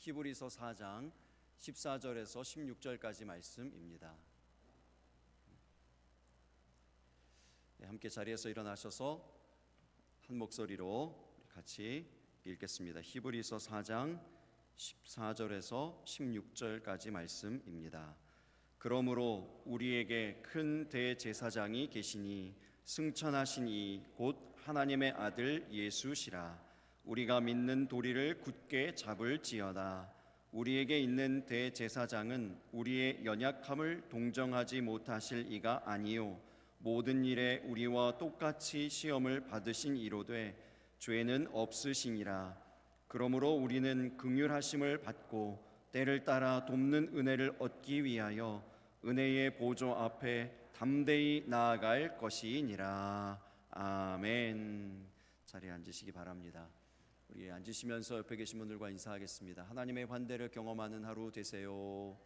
히브리서 4장 14절에서 16절까지 말씀입니다. 함께 자리에서 일어나셔서 한 목소리로 같이 읽겠습니다. 히브리서 4장 14절에서 16절까지 말씀입니다. 그러므로 우리에게 큰 대제사장이 계시니 승천하신 이 곧 하나님의 아들 예수시라. 우리가 믿는 도리를 굳게 잡을지어다. 우리에게 있는 대제사장은 우리의 연약함을 동정하지 못하실 이가 아니요 모든 일에 우리와 똑같이 시험을 받으신 이로되 죄는 없으시니라. 그러므로 우리는 긍휼하심을 받고 때를 따라 돕는 은혜를 얻기 위하여 은혜의 보좌 앞에 담대히 나아갈 것이니라. 아멘. 자리에 앉으시기 바랍니다. 우리 앉으시면서 옆에 계신 분들과 인사하겠습니다. 하나님의 환대를 경험하는 하루 되세요.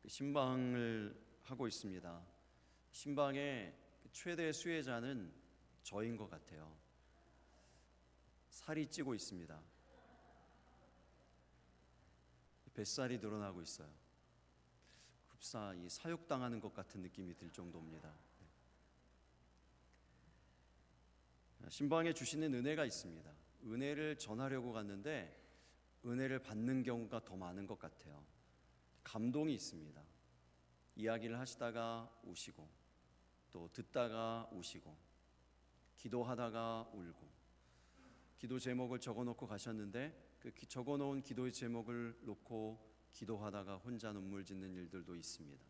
신방을 하고 있습니다. 신방의 최대 수혜자는 저인 것 같아요. 살이 찌고 있습니다. 뱃살이 늘어나고 있어요. 흡사히 사육당하는 것 같은 느낌이 들 정도입니다. 신방에 주시는 은혜가 있습니다. 은혜를 전하려고 갔는데 은혜를 받는 경우가 더 많은 것 같아요. 감동이 있습니다. 이야기를 하시다가 우시고 또 듣다가 우시고 기도하다가 울고 기도 제목을 적어놓고 가셨는데 그 적어놓은 기도의 제목을 놓고 기도하다가 혼자 눈물 짓는 일들도 있습니다.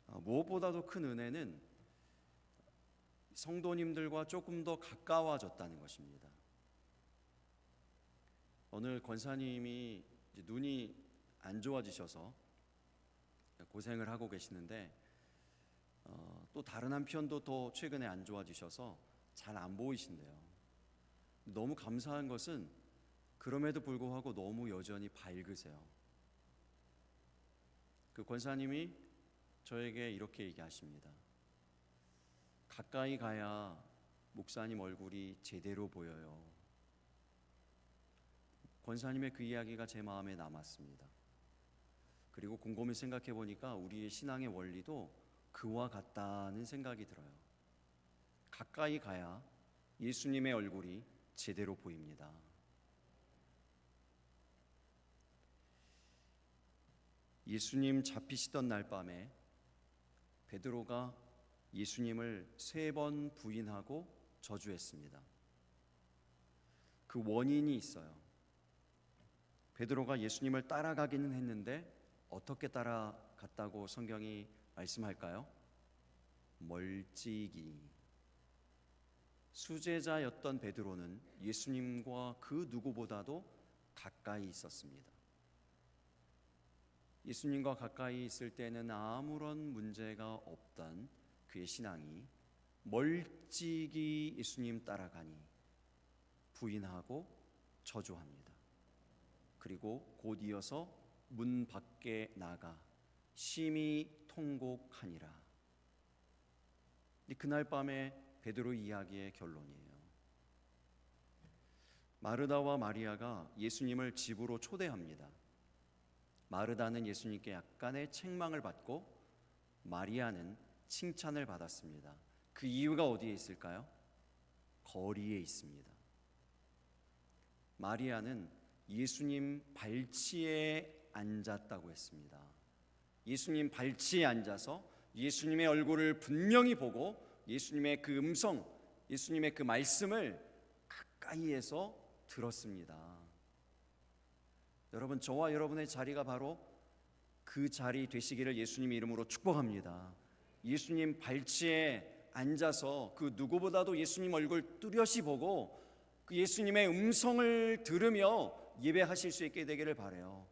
무엇보다도 큰 은혜는 성도님들과 조금 더 가까워졌다는 것입니다. 오늘 권사님이 눈이 안 좋아지셔서 고생을 하고 계시는데 또 다른 한편도 더 최근에 안 좋아지셔서 잘 안 보이신대요. 너무 감사한 것은 그럼에도 불구하고 너무 여전히 밝으세요. 그 권사님이 저에게 이렇게 얘기하십니다. 가까이 가야 목사님 얼굴이 제대로 보여요. 권사님의 그 이야기가 제 마음에 남았습니다. 그리고 곰곰이 생각해 보니까 우리의 신앙의 원리도 그와 같다는 생각이 들어요. 가까이 가야 예수님의 얼굴이 제대로 보입니다. 예수님 잡히시던 날 밤에 베드로가 예수님을 3번 부인하고 저주했습니다. 그 원인이 있어요. 베드로가 예수님을 따라가기는 했는데 어떻게 따라갔다고 성경이 말씀할까요? 멀찍이. 수제자였던 베드로는 예수님과 그 누구보다도 가까이 있었습니다. 예수님과 가까이 있을 때는 아무런 문제가 없던 그의 신앙이 멀찍이 예수님 따라가니 부인하고 저주합니다. 그리고 곧 이어서 문 밖에 나가 심히 통곡하니라. 그날 밤에 베드로 이야기의 결론이에요. 마르다와 마리아가 예수님을 집으로 초대합니다. 마르다는 예수님께 약간의 책망을 받고 마리아는 칭찬을 받았습니다. 그 이유가 어디에 있을까요? 거리에 있습니다. 마리아는 예수님 발치에 앉았다고 했습니다. 예수님 발치에 앉아서 예수님의 얼굴을 분명히 보고 예수님의 그 음성, 예수님의 그 말씀을 가까이에서 들었습니다. 여러분, 저와 여러분의 자리가 바로 그 자리 되시기를 예수님 이름으로 축복합니다. 예수님 발치에 앉아서 그 누구보다도 예수님 얼굴 뚜렷이 보고 그 예수님의 음성을 들으며 예배하실 수 있게 되기를 바라요.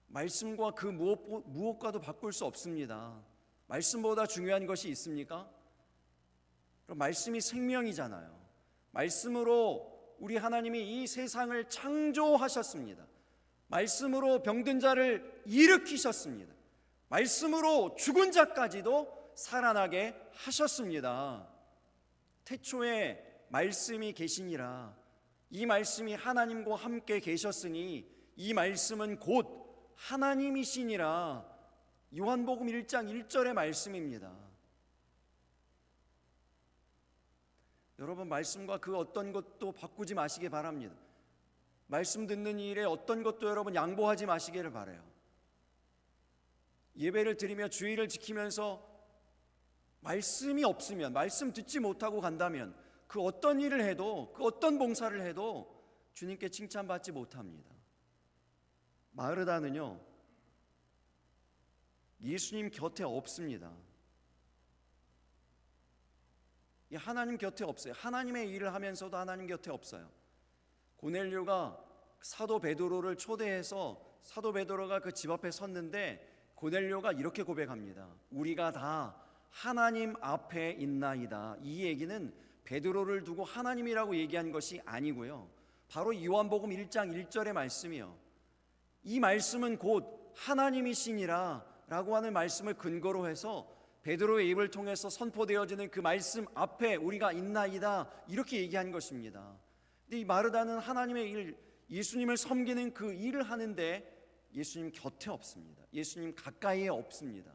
말씀과 그 무엇과도 바꿀 수 없습니다. 말씀보다 중요한 것이 있습니까? 그럼 말씀이 생명이잖아요. 말씀으로 우리 하나님이 이 세상을 창조하셨습니다. 말씀으로 병든 자를 일으키셨습니다. 말씀으로 죽은 자까지도 살아나게 하셨습니다. 태초에 말씀이 계시니라. 이 말씀이 하나님과 함께 계셨으니 이 말씀은 곧 하나님이시니라. 요한복음 1장 1절의 말씀입니다. 여러분, 말씀과 그 어떤 것도 바꾸지 마시기 바랍니다. 말씀 듣는 일에 어떤 것도 여러분 양보하지 마시기를 바라요. 예배를 드리며 주의를 지키면서 말씀이 없으면, 말씀 듣지 못하고 간다면 그 어떤 일을 해도, 그 어떤 봉사를 해도 주님께 칭찬받지 못합니다. 마르다는요, 예수님 곁에 없습니다. 하나님 곁에 없어요. 하나님의 일을 하면서도 하나님 곁에 없어요. 고넬료가 사도 베드로를 초대해서 사도 베드로가 그 집 앞에 섰는데 고넬료가 이렇게 고백합니다. 우리가 다 하나님 앞에 있나이다. 이 얘기는 베드로를 두고 하나님이라고 얘기한 것이 아니고요, 바로 요한복음 1장 1절의 말씀이요, 이 말씀은 곧 하나님이시니라 라고 하는 말씀을 근거로 해서 베드로의 입을 통해서 선포되어지는 그 말씀 앞에 우리가 있나이다, 이렇게 얘기한 것입니다. 근데 이 마르다는 하나님의 일, 예수님을 섬기는 그 일을 하는데 예수님 곁에 없습니다. 예수님 가까이에 없습니다.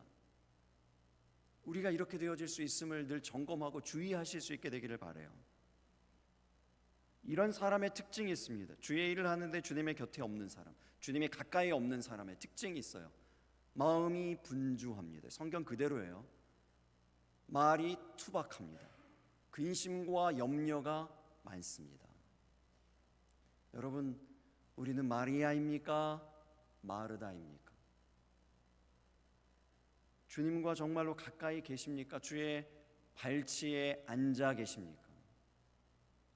우리가 이렇게 되어질 수 있음을 늘 점검하고 주의하실 수 있게 되기를 바라요. 이런 사람의 특징이 있습니다. 주의 일을 하는데 주님의 곁에 없는 사람, 주님의 가까이에 없는 사람의 특징이 있어요. 마음이 분주합니다. 성경 그대로예요. 말이 투박합니다. 근심과 염려가 많습니다. 여러분, 우리는 마리아입니까? 마르다입니까? 주님과 정말로 가까이 계십니까? 주의 발치에 앉아 계십니까?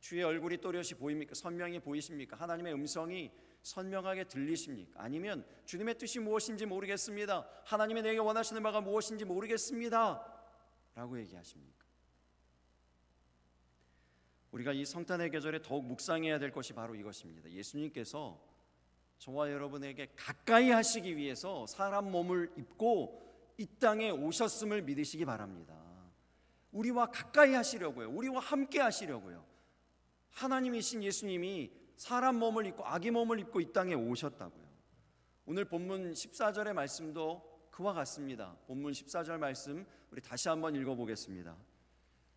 주의 얼굴이 또렷이 보입니까? 선명히 보이십니까? 하나님의 음성이 선명하게 들리십니까? 아니면 주님의 뜻이 무엇인지 모르겠습니다, 하나님이 내게 원하시는 바가 무엇인지 모르겠습니다 라고 얘기하십니까? 우리가 이 성탄의 계절에 더욱 묵상해야 될 것이 바로 이것입니다. 예수님께서 저와 여러분에게 가까이 하시기 위해서 사람 몸을 입고 이 땅에 오셨음을 믿으시기 바랍니다. 우리와 가까이 하시려고요, 우리와 함께 하시려고요. 하나님이신 예수님이 사람 몸을 입고 아기 몸을 입고 이 땅에 오셨다고요. 오늘 본문 14절의 말씀도 그와 같습니다. 본문 14절 말씀 우리 다시 한번 읽어보겠습니다.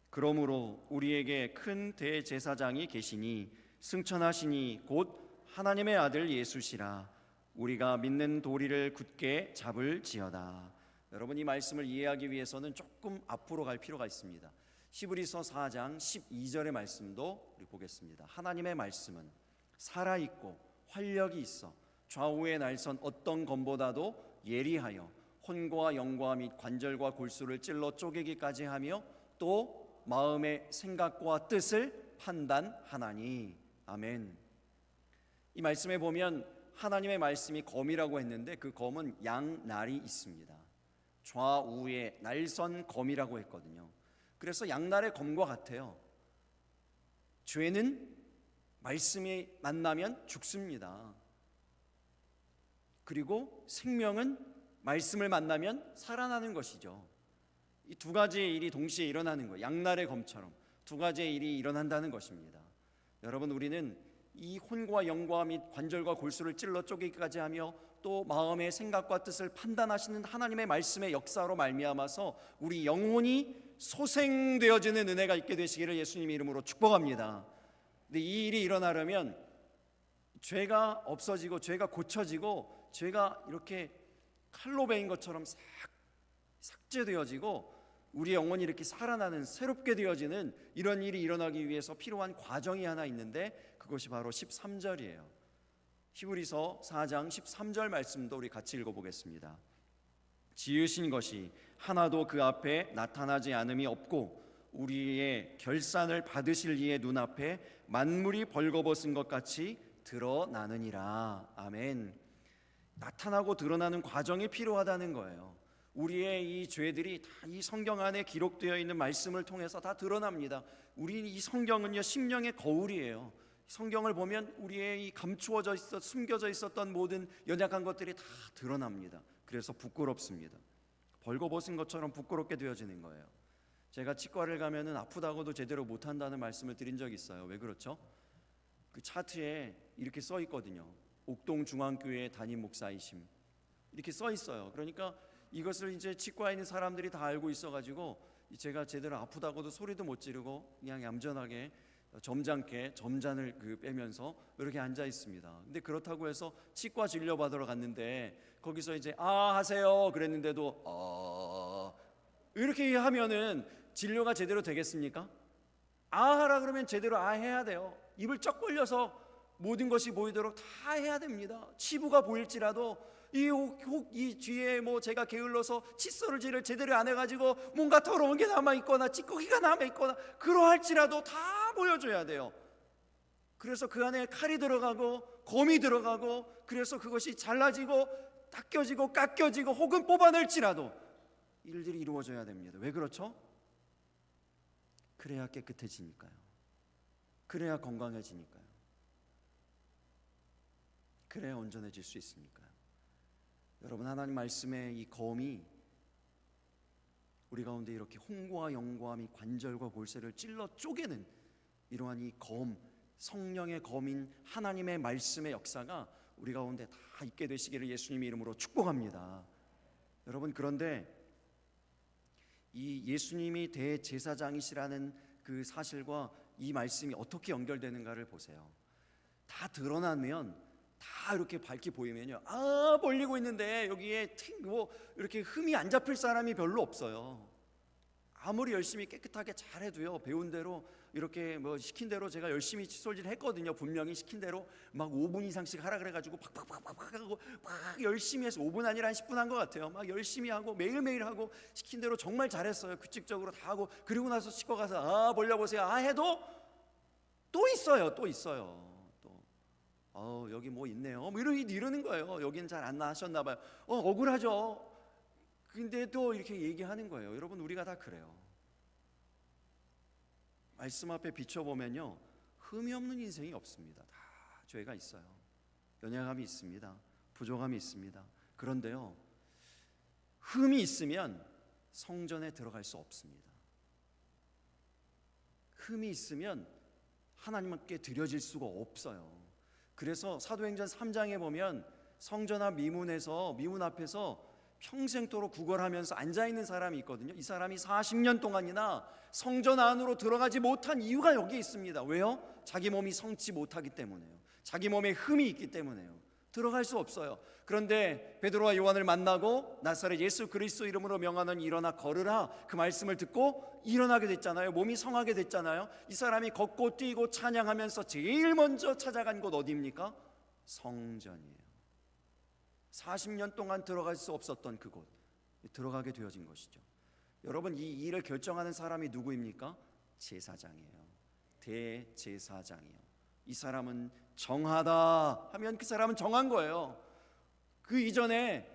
그러므로 우리에게 큰 대제사장이 계시니 승천하시니 곧 하나님의 아들 예수시라. 우리가 믿는 도리를 굳게 잡을지어다. 여러분, 이 말씀을 이해하기 위해서는 조금 앞으로 갈 필요가 있습니다. 히브리서 4장 12절의 말씀도 우리 보겠습니다. 하나님의 말씀은 살아있고 활력이 있어 좌우의 날선 어떤 검보다도 예리하여 혼과 영과 및 관절과 골수를 찔러 쪼개기까지 하며 또 마음의 생각과 뜻을 판단하나니. 아멘. 이 말씀에 보면 하나님의 말씀이 검이라고 했는데 그 검은 양날이 있습니다. 좌우의 날선 검이라고 했거든요. 그래서 양날의 검과 같아요. 죄는 말씀이 만나면 죽습니다. 그리고 생명은 말씀을 만나면 살아나는 것이죠. 이 두 가지의 일이 동시에 일어나는 거예요. 양날의 검처럼 두 가지의 일이 일어난다는 것입니다. 여러분, 우리는 이 혼과 영과 및 관절과 골수를 찔러 쪼개기까지 하며 또 마음의 생각과 뜻을 판단하시는 하나님의 말씀의 역사로 말미암아서 우리 영혼이 소생되어지는 은혜가 있게 되시기를 예수님의 이름으로 축복합니다. 근데 이 일이 일어나려면 죄가 없어지고 죄가 고쳐지고 죄가 이렇게 칼로 베인 것처럼 삭제되어지고 우리의 영혼이 이렇게 살아나는, 새롭게 되어지는 이런 일이 일어나기 위해서 필요한 과정이 하나 있는데 그것이 바로 13절이에요. 히브리서 4장 13절 말씀도 우리 같이 읽어보겠습니다. 지으신 것이 하나도 그 앞에 나타나지 않음이 없고 우리의 결산을 받으실 이의 눈앞에 만물이 벌거벗은 것 같이 드러나느니라. 아멘. 나타나고 드러나는 과정이 필요하다는 거예요. 우리의 이 죄들이 다 이 성경 안에 기록되어 있는 말씀을 통해서 다 드러납니다. 우리 이 성경은요, 심령의 거울이에요. 성경을 보면 우리의 이 감추어져 숨겨져 있었던 모든 연약한 것들이 다 드러납니다. 그래서 부끄럽습니다. 벌거벗은 것처럼 부끄럽게 되어지는 거예요. 제가 치과를 가면은 아프다고도 제대로 못한다는 말씀을 드린 적이 있어요. 왜 그렇죠? 그 차트에 이렇게 써 있거든요. 옥동중앙교회 담임 목사이심, 이렇게 써 있어요. 그러니까 이것을 이제 치과에 있는 사람들이 다 알고 있어가지고 제가 제대로 아프다고도 소리도 못 지르고 그냥 얌전하게 점잖게 점잔을 빼면서 이렇게 앉아 있습니다. 근데 그렇다고 해서 치과 진료 받으러 갔는데 거기서 이제 아 하세요 그랬는데도 이렇게 하면은 진료가 제대로 되겠습니까? 아 하라 그러면 제대로 아 해야 돼요. 입을 쩍 벌려서 모든 것이 보이도록 다 해야 됩니다. 치부가 보일지라도 이 뒤에 뭐 제가 게을러서 칫솔질을 제대로 안 해가지고 뭔가 더러운 게 남아있거나 찌꺼기가 남아있거나 그러할지라도 다 보여줘야 돼요. 그래서 그 안에 칼이 들어가고 검이 들어가고 그래서 그것이 잘라지고 닦여지고 깎여지고 혹은 뽑아낼지라도 일들이 이루어져야 됩니다. 왜 그렇죠? 그래야 깨끗해지니까요. 그래야 건강해지니까요. 그래야 온전해질 수 있으니까요. 여러분, 하나님 말씀의 이 검이 우리 가운데 이렇게 홍고와 영고함이 관절과 골세를 찔러 쪼개는 이러한 이 검, 성령의 검인 하나님의 말씀의 역사가 우리 가운데 다 있게 되시기를 예수님의 이름으로 축복합니다. 여러분, 그런데 이 예수님이 대제사장이시라는 그 사실과 이 말씀이 어떻게 연결되는가를 보세요. 다 드러나면 다 이렇게 밝게 보이면요, 벌리고 있는데 여기에 뭐 이렇게 흠이 안 잡힐 사람이 별로 없어요. 아무리 열심히 깨끗하게 잘해도요, 배운 대로 이렇게 뭐 시킨 대로 제가 열심히 칫솔질 했거든요. 분명히 시킨 대로 막 5분 이상씩 하라 그래가지고 팍팍팍팍 하고 막 열심히 해서 5분 아니라 한 10분 한 것 같아요. 막 열심히 하고 매일매일 하고 시킨 대로 정말 잘했어요. 규칙적으로 다 하고 그리고 나서 치과 가서 벌려보세요 해도 또 있어요. 여기 뭐 있네요. 뭐 이러는 거예요. 여기는 잘 안 나셨나 봐요. 억울하죠. 근데 또 이렇게 얘기하는 거예요. 여러분, 우리가 다 그래요. 말씀 앞에 비춰보면요, 흠이 없는 인생이 없습니다. 다 죄가 있어요. 연약함이 있습니다. 부족함이 있습니다. 그런데요, 흠이 있으면 성전에 들어갈 수 없습니다. 흠이 있으면 하나님께 드려질 수가 없어요. 그래서 사도행전 3장에 보면 성전 앞 미문 앞에서 평생토록 구걸하면서 앉아있는 사람이 있거든요. 이 사람이 40년 동안이나 성전 안으로 들어가지 못한 이유가 여기에 있습니다. 왜요? 자기 몸이 성치 못하기 때문에요. 자기 몸에 흠이 있기 때문에요. 들어갈 수 없어요. 그런데 베드로와 요한을 만나고 나사렛 예수 그리스도 이름으로 명하노니 일어나 걸으라, 그 말씀을 듣고 일어나게 됐잖아요. 몸이 성하게 됐잖아요. 이 사람이 걷고 뛰고 찬양하면서 제일 먼저 찾아간 곳 어디입니까? 성전이에요. 40년 동안 들어갈 수 없었던 그곳, 들어가게 되어진 것이죠. 여러분, 이 일을 결정하는 사람이 누구입니까? 제사장이에요. 대제사장이에요. 이 사람은 정하다 하면 그 사람은 정한 거예요. 그 이전에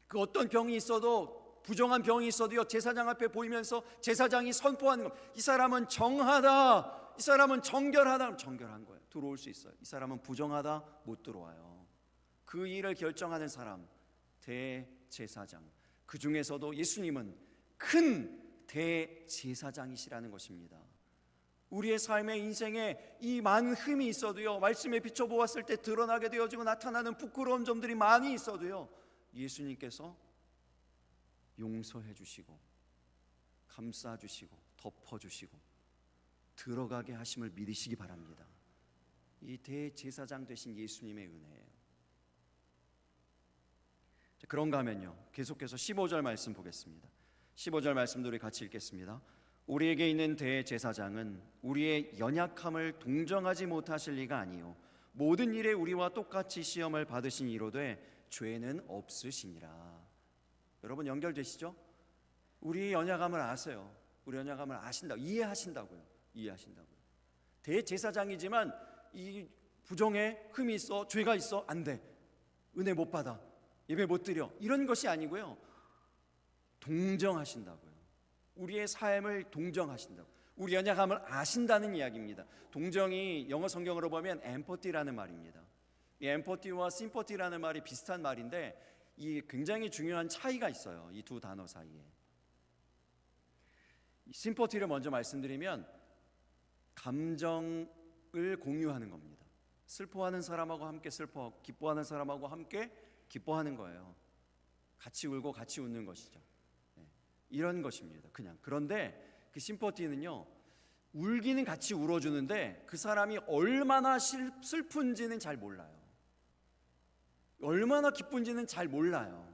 그 어떤 병이 있어도, 부정한 병이 있어도요, 제사장 앞에 보이면서 제사장이 선포하는 겁니다. 이 사람은 정하다, 이 사람은 정결하다, 정결한 거예요. 들어올 수 있어요. 이 사람은 부정하다, 못 들어와요. 그 일을 결정하는 사람, 대제사장. 그 중에서도 예수님은 큰 대제사장이시라는 것입니다. 우리의 삶의 인생에 이 많은 흠이 있어도요, 말씀에 비춰보았을 때 드러나게 되어지고 나타나는 부끄러운 점들이 많이 있어도요, 예수님께서 용서해 주시고 감싸 주시고 덮어 주시고 들어가게 하심을 믿으시기 바랍니다. 이 대제사장 되신 예수님의 은혜예요. 그런가 하면요, 계속해서 15절 말씀 보겠습니다. 15절 말씀도 우리 같이 읽겠습니다. 우리에게 있는 대제사장은 우리의 연약함을 동정하지 못하실 리가 아니요 모든 일에 우리와 똑같이 시험을 받으신 이로되 죄는 없으시니라. 여러분, 연결되시죠? 우리의 연약함을 아세요. 우리 연약함을 아신다고, 이해하신다고요. 대제사장이지만 이 부정에 흠이 있어, 죄가 있어, 안 돼, 은혜 못 받아, 예배 못 드려, 이런 것이 아니고요, 동정하신다고요. 우리의 삶을 동정하신다고, 우리 연약함을 아신다는 이야기입니다. 동정이 영어 성경으로 보면 empathy라는 말입니다. 이 empathy와 sympathy라는 말이 비슷한 말인데 이 굉장히 중요한 차이가 있어요. 이 두 단어 사이에. 심퍼티를 먼저 말씀드리면 감정을 공유하는 겁니다. 슬퍼하는 사람하고 함께 슬퍼하고 기뻐하는 사람하고 함께 기뻐하는 거예요. 같이 울고 같이 웃는 것이죠. 이런 것입니다. 그냥. 그런데 그 심퍼티는요, 울기는 같이 울어주는데 그 사람이 얼마나 슬픈지는 잘 몰라요. 얼마나 기쁜지는 잘 몰라요.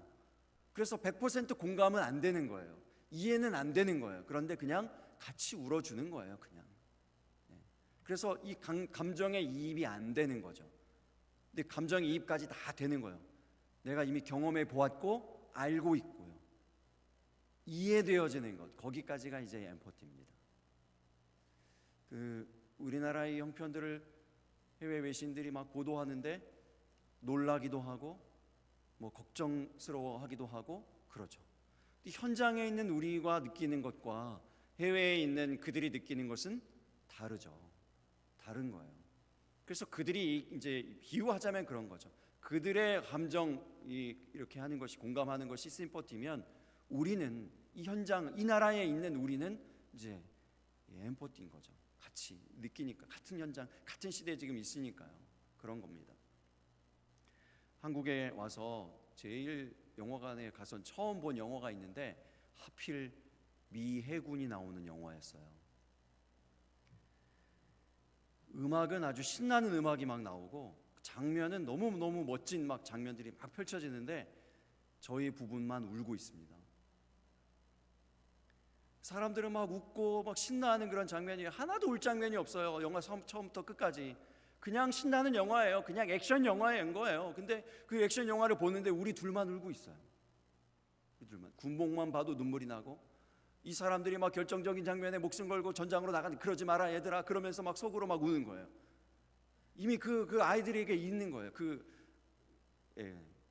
그래서 100% 공감은 안 되는 거예요. 이해는 안 되는 거예요. 그런데 그냥 같이 울어주는 거예요. 그냥. 그래서 이 감정의 이입이 안 되는 거죠. 근데 감정의 이입까지 다 되는 거예요. 내가 이미 경험해 보았고 알고 있고요. 이해되어지는 것, 거기까지가 이제 엠퍼티입니다. 우리나라의 형편들을 해외 외신들이 막 보도하는데 놀라기도 하고 뭐 걱정스러워하기도 하고 그러죠. 현장에 있는 우리가 느끼는 것과 해외에 있는 그들이 느끼는 것은 다르죠. 다른 거예요. 그래서 그들이 이제 비유하자면 그런 거죠. 그들의 감정이 이렇게 하는 것이, 공감하는 것이 심퍼티면, 우리는 이 현장, 이 나라에 있는 우리는 이제 엠퍼티인 거죠. 같이 느끼니까, 같은 현장, 같은 시대에 지금 있으니까요. 그런 겁니다. 한국에 와서 제일 영화관에 가서 처음 본 영화가 있는데 하필 미 해군이 나오는 영화였어요. 음악은 아주 신나는 음악이 막 나오고 장면은 너무 멋진 막 장면들이 막 펼쳐지는데 저희 부분만 울고 있습니다. 사람들은 막 웃고 막 신나는 그런 장면이 하나도 울 장면이 없어요. 영화 처음부터 끝까지 그냥 신나는 영화예요. 그냥 액션 영화인 거예요. 근데 그 액션 영화를 보는데 우리 둘만 울고 있어요. 우리 둘만. 군복만 봐도 눈물이 나고, 이 사람들이 막 결정적인 장면에 목숨 걸고 전장으로 나가는, 그러지 마라 얘들아, 그러면서 막 속으로 막 우는 거예요. 이미 그 아이들에게 있는 거예요.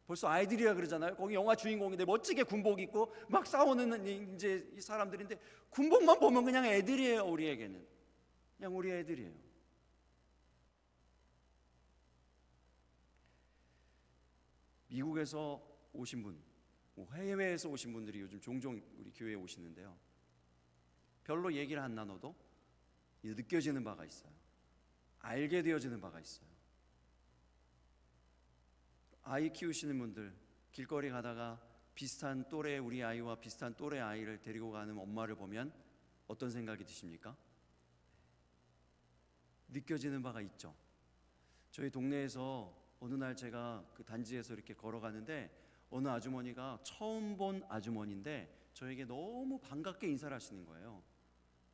벌써 아이들이라 그러잖아요. 거기 영화 주인공인데 멋지게 군복 입고 막 싸우는 이제 이 사람들인데 군복만 보면 그냥 애들이에요. 우리에게는 그냥 우리 애들이에요. 미국에서 오신 분, 해외에서 오신 분들이 요즘 종종 우리 교회에 오시는데요, 별로 얘기를 안 나눠도 느껴지는 바가 있어요. 알게 되어지는 바가 있어요. 아이 키우시는 분들, 길거리 가다가 비슷한 또래, 우리 아이와 비슷한 또래 아이를 데리고 가는 엄마를 보면 어떤 생각이 드십니까? 느껴지는 바가 있죠. 저희 동네에서 어느 날 제가 그 단지에서 이렇게 걸어가는데 어느 아주머니가, 처음 본 아주머니인데 저에게 너무 반갑게 인사를 하시는 거예요.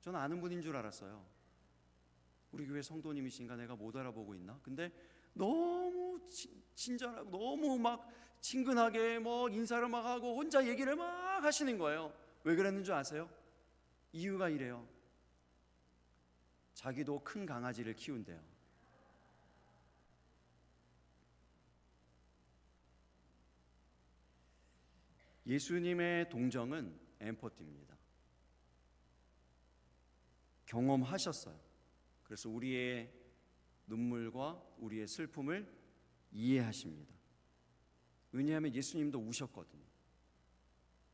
저는 아는 분인 줄 알았어요. 우리 교회 성도님이신가 내가 못 알아보고 있나? 근데 너무 친절하고 너무 막 친근하게 뭐 인사를 막 하고 혼자 얘기를 막 하시는 거예요. 왜 그랬는 줄 아세요? 이유가 이래요. 자기도 큰 강아지를 키운대요. 예수님의 동정은 엠퍼티입니다. 경험하셨어요. 그래서 우리의 눈물과 우리의 슬픔을 이해하십니다. 왜냐하면 예수님도 우셨거든요.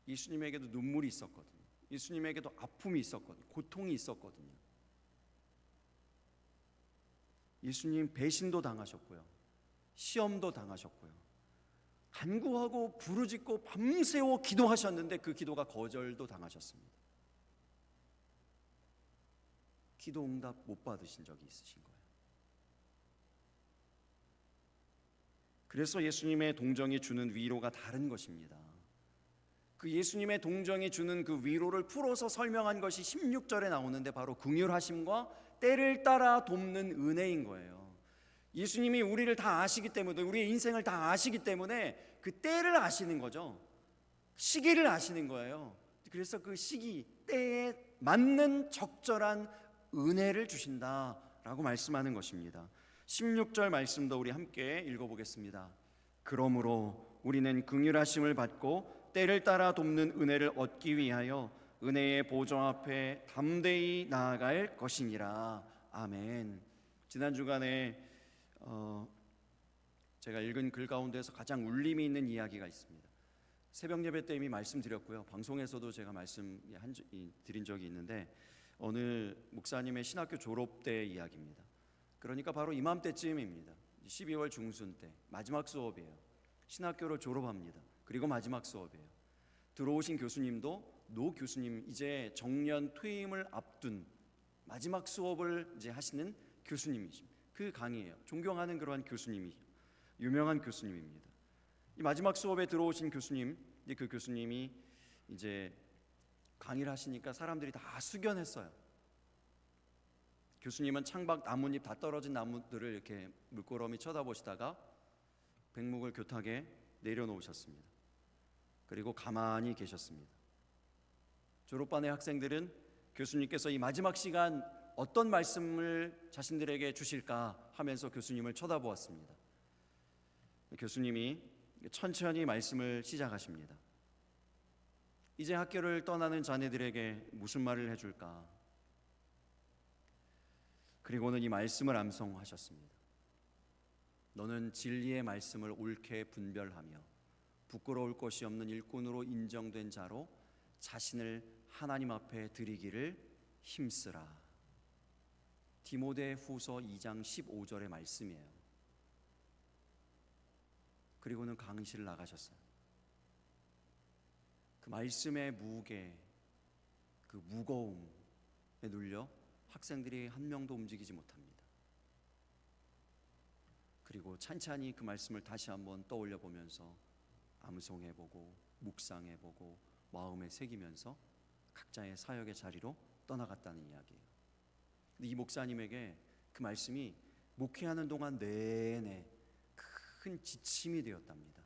예수님에게도 눈물이 있었거든요. 예수님에게도 아픔이 있었거든요. 고통이 있었거든요. 예수님 배신도 당하셨고요. 시험도 당하셨고요. 간구하고 부르짖고 밤새워 기도하셨는데 그 기도가 거절도 당하셨습니다. 기도 응답 못 받으신 적이 있으신 거예요. 그래서 예수님의 동정이 주는 위로가 다른 것입니다. 그 예수님의 동정이 주는 그 위로를 풀어서 설명한 것이 16절에 나오는데 바로 긍휼하심과 때를 따라 돕는 은혜인 거예요. 예수님이 우리를 다 아시기 때문에, 우리의 인생을 다 아시기 때문에 그 때를 아시는 거죠. 시기를 아시는 거예요. 그래서 그 시기, 때에 맞는 적절한 은혜를 주신다라고 말씀하는 것입니다. 16절 말씀도 우리 함께 읽어보겠습니다. 그러므로 우리는 긍휼하심을 받고 때를 따라 돕는 은혜를 얻기 위하여 은혜의 보좌 앞에 담대히 나아갈 것이니라. 아멘. 지난 주간에 제가 읽은 글 가운데서 가장 울림이 있는 이야기가 있습니다. 새벽 예배 때 이미 말씀드렸고요. 방송에서도 제가 드린 적이 있는데 어느 목사님의 신학교 졸업 때 이야기입니다. 그러니까 바로 이맘때쯤입니다. 12월 중순 때 마지막 수업이에요. 신학교를 졸업합니다. 그리고 마지막 수업이에요. 들어오신 교수님도 노 교수님, 이제 정년 퇴임을 앞둔 마지막 수업을 이제 하시는 교수님이십니다. 그 강의예요. 존경하는 그러한 교수님이죠. 유명한 교수님입니다. 이 마지막 수업에 들어오신 교수님, 그 교수님이 이제 강의를 하시니까 사람들이 다 숙연했어요. 교수님은 창밖 나뭇잎 다 떨어진 나무들을 이렇게 물끄러미 쳐다보시다가 백목을 교탁에 내려놓으셨습니다. 그리고 가만히 계셨습니다. 졸업반의 학생들은 교수님께서 이 마지막 시간 어떤 말씀을 자신들에게 주실까 하면서 교수님을 쳐다보았습니다. 교수님이 천천히 말씀을 시작하십니다. 이제 학교를 떠나는 자네들에게 무슨 말을 해줄까? 그리고는 이 말씀을 암송하셨습니다. 너는 진리의 말씀을 옳게 분별하며 부끄러울 것이 없는 일꾼으로 인정된 자로 자신을 하나님 앞에 드리기를 힘쓰라. 디모데후서 2장 15절의 말씀이에요. 그리고는 강의실을 나가셨어요. 그 말씀의 무게, 그 무거움에 눌려 학생들이 한 명도 움직이지 못합니다. 그리고 찬찬히 그 말씀을 다시 한번 떠올려 보면서 암송해보고 묵상해보고 마음에 새기면서 각자의 사역의 자리로 떠나갔다는 이야기예요. 근데 이 목사님에게 그 말씀이 목회하는 동안 내내 큰 지침이 되었답니다.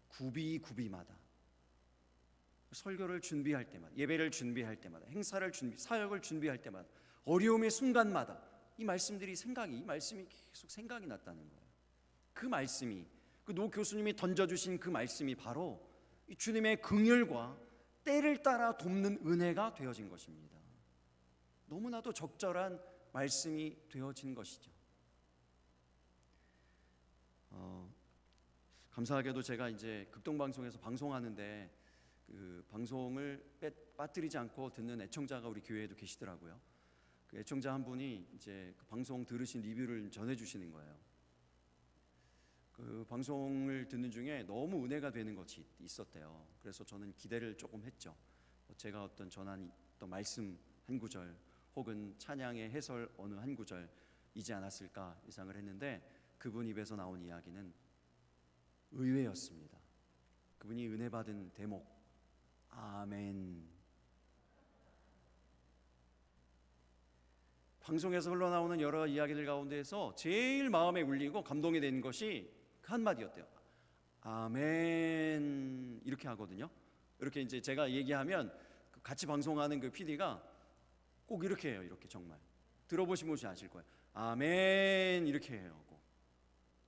구비마다 설교를 준비할 때마다, 예배를 준비할 때마다, 사역을 준비할 때마다, 어려움의 순간마다 이 말씀이 계속 생각이 났다는 거예요. 그 말씀이, 그 노 교수님이 던져주신 그 말씀이 바로 이 주님의 긍휼과 때를 따라 돕는 은혜가 되어진 것입니다. 너무나도 적절한 말씀이 되어진 것이죠. 감사하게도 제가 이제 극동방송에서 방송하는데 그 방송을 빠뜨리지 않고 듣는 애청자가 우리 교회에도 계시더라고요. 그 애청자 한 분이 이제 그 방송 들으신 리뷰를 전해주시는 거예요. 그 방송을 듣는 중에 너무 은혜가 되는 것이 있었대요. 그래서 저는 기대를 조금 했죠. 제가 어떤 전한 어떤 말씀 한 구절 혹은 찬양의 해설 어느 한 구절이지 않았을까 예상을 했는데 그분 입에서 나온 이야기는 의외였습니다. 그분이 은혜 받은 대목, 아멘. 방송에서 흘러나오는 여러 이야기들 가운데에서 제일 마음에 울리고 감동이 되는 것이 그 한마디였대요. 아멘. 이렇게 하거든요. 이렇게 이제 제가 얘기하면 같이 방송하는 그 PD가 꼭 이렇게 해요. 이렇게 정말 들어보시면 아실 거예요. 아멘 이렇게 해요. 꼭.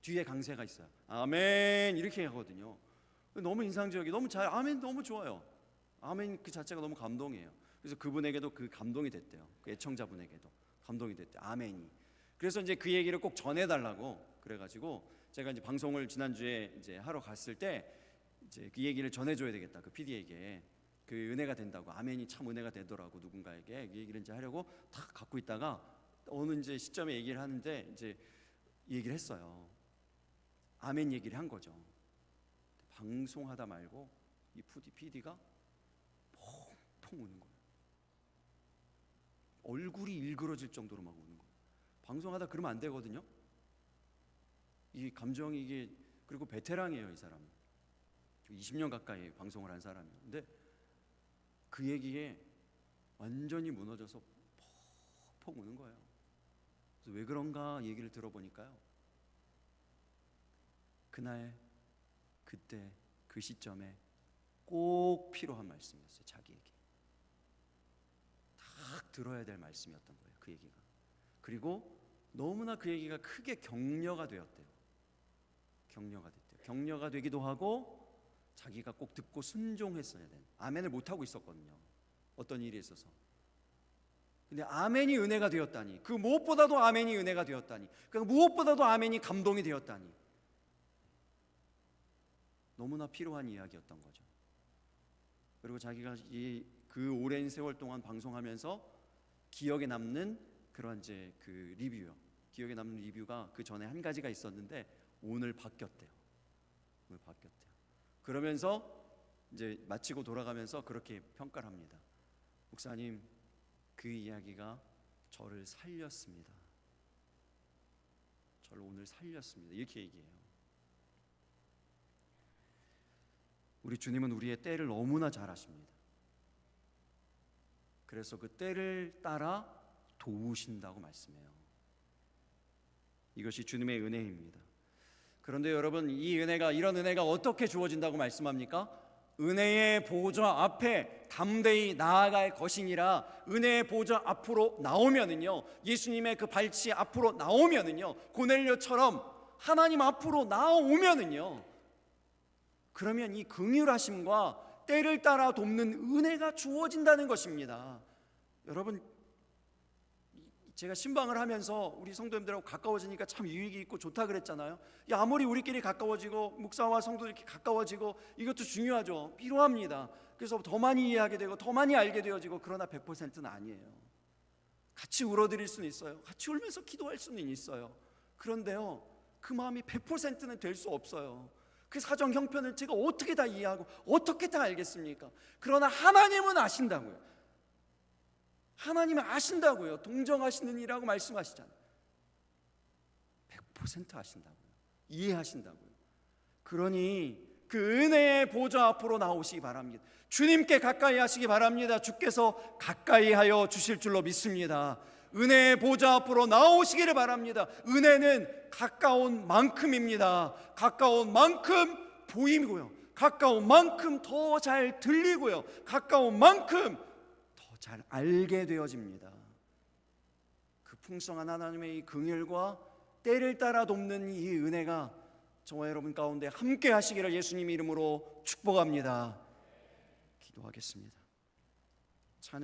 뒤에 강세가 있어요. 아멘 이렇게 하거든요. 너무 인상적이, 너무 잘, 아멘 너무 좋아요. 아멘 그 자체가 너무 감동이에요. 그래서 그분에게도 그 감동이 됐대요. 그 애청자분에게도 감동이 됐대요. 아멘이. 그래서 이제 그 얘기를 꼭 전해달라고 그래가지고 제가 이제 방송을 지난주에 이제 하러 갔을 때 이제 그 얘기를 전해줘야 되겠다. 그 PD에게 그 은혜가 된다고, 아멘이 참 은혜가 되더라고 누군가에게 그 얘기를 이제 하려고 딱 갖고 있다가 어느 이제 시점에 얘기를 하는데 이제 얘기를 했어요. 아멘 얘기를 한 거죠. 방송하다 말고 이 PD가 펑펑 우는 거예요. 얼굴이 일그러질 정도로 막 우는 거예요. 방송하다 그러면 안 되거든요. 이 감정이 이게, 그리고 베테랑이에요. 이 사람은 20년 가까이 방송을 한 사람이에요. 근데 그 얘기에 완전히 무너져서 펑펑 우는 거예요. 그래서 왜 그런가 얘기를 들어보니까요, 그날 그때 그 시점에 꼭 필요한 말씀이었어요. 자기에게 딱 들어야 될 말씀이었던 거예요. 그 얘기가. 그리고 너무나 그 얘기가 크게 격려가 되었대요. 격려가 됐대요. 격려가 되기도 하고 자기가 꼭 듣고 순종했어야 된, 아멘을 못하고 있었거든요. 어떤 일이 있어서. 근데 아멘이 은혜가 되었다니, 그 무엇보다도 아멘이 은혜가 되었다니, 그 무엇보다도 아멘이 감동이 되었다니, 너무나 필요한 이야기였던 거죠. 그리고 자기가 그 오랜 세월 동안 방송하면서 기억에 남는 그런 이제 그 리뷰요. 기억에 남는 리뷰가 그 전에 한 가지가 있었는데 오늘 바뀌었대요. 오늘 바뀌었대요. 그러면서 이제 마치고 돌아가면서 그렇게 평가를 합니다. 목사님, 그 이야기가 저를 살렸습니다. 저를 오늘 살렸습니다. 이렇게 얘기해요. 우리 주님은 우리의 때를 너무나 잘 아십니다. 그래서 그 때를 따라 도우신다고 말씀해요. 이것이 주님의 은혜입니다. 그런데 여러분, 이런 은혜가 어떻게 주어진다고 말씀합니까? 은혜의 보좌 앞에 담대히 나아갈 것이니라. 은혜의 보좌 앞으로 나오면은요, 예수님의 그 발치 앞으로 나오면은요, 고넬료처럼 하나님 앞으로 나오면은요, 그러면 이 긍휼하심과 때를 따라 돕는 은혜가 주어진다는 것입니다. 여러분, 제가 신방을 하면서 우리 성도님들하고 가까워지니까 참 유익이 있고 좋다 그랬잖아요. 아무리 우리끼리 가까워지고 목사와 성도 이렇게 가까워지고 이것도 중요하죠. 필요합니다. 그래서 더 많이 이해하게 되고 더 많이 알게 되어지고, 그러나 100%는 아니에요. 같이 울어드릴 수는 있어요. 같이 울면서 기도할 수는 있어요. 그런데요, 그 마음이 100%는 될 수 없어요. 그 사정 형편을 제가 어떻게 다 이해하고 어떻게 다 알겠습니까? 그러나 하나님은 아신다고요. 하나님은 아신다고요. 동정하시는 이라고 말씀하시잖아요. 100% 아신다고요. 이해하신다고요. 그러니 그 은혜의 보좌 앞으로 나오시기 바랍니다. 주님께 가까이 하시기 바랍니다. 주께서 가까이 하여 주실 줄로 믿습니다. 은혜의 보좌 앞으로 나오시기를 바랍니다. 은혜는 가까운 만큼입니다. 가까운 만큼 보이고요, 가까운 만큼 더 잘 들리고요, 가까운 만큼 잘 알게 되어집니다. 그 풍성한 하나님의 이 긍휼과 때를 따라 돕는 이 은혜가 저와 여러분 가운데 함께 하시기를 예수님 이름으로 축복합니다. 기도하겠습니다.